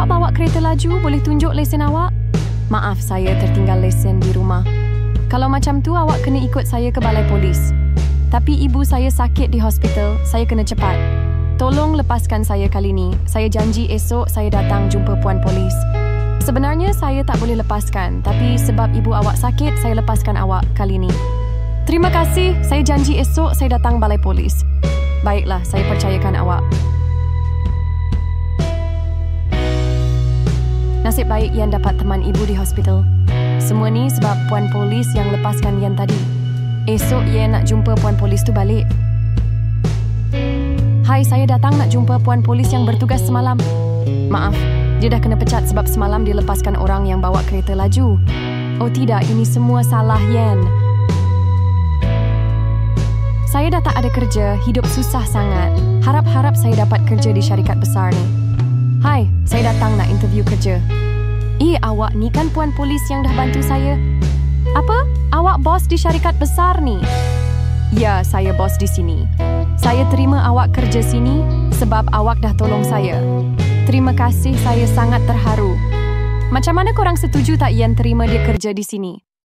awak bawa kereta laju, boleh tunjuk lesen awak? Maaf, saya tertinggal lesen di rumah. Kalau macam tu, awak kena ikut saya ke balai polis. Tapi ibu saya sakit di hospital, saya kena cepat. Tolong lepaskan saya kali ni. Saya janji esok saya datang jumpa puan polis. Sebenarnya saya tak boleh lepaskan, tapi sebab ibu awak sakit, saya lepaskan awak kali ni. Terima kasih, saya janji esok saya datang balai polis. Baiklah, saya percayakan awak. Nasib baik Yan dapat teman ibu di hospital. Semua ni sebab puan polis yang lepaskan Yan tadi. Esok Yan nak jumpa puan polis tu balik. Hai, saya datang nak jumpa puan polis yang bertugas semalam. Maaf, dia dah kena pecat sebab semalam dia lepaskan orang yang bawa kereta laju. Oh tidak, ini semua salah Yan. Saya dah tak ada kerja, hidup susah sangat. Harap-harap saya dapat kerja di syarikat besar ni. Hai, saya datang nak interview kerja. Awak ni kan puan polis yang dah bantu saya. Apa? Awak bos di syarikat besar ni? Ya, saya bos di sini. Saya terima awak kerja sini sebab awak dah tolong saya. Terima kasih, saya sangat terharu. Macam mana korang setuju tak Yan terima dia kerja di sini?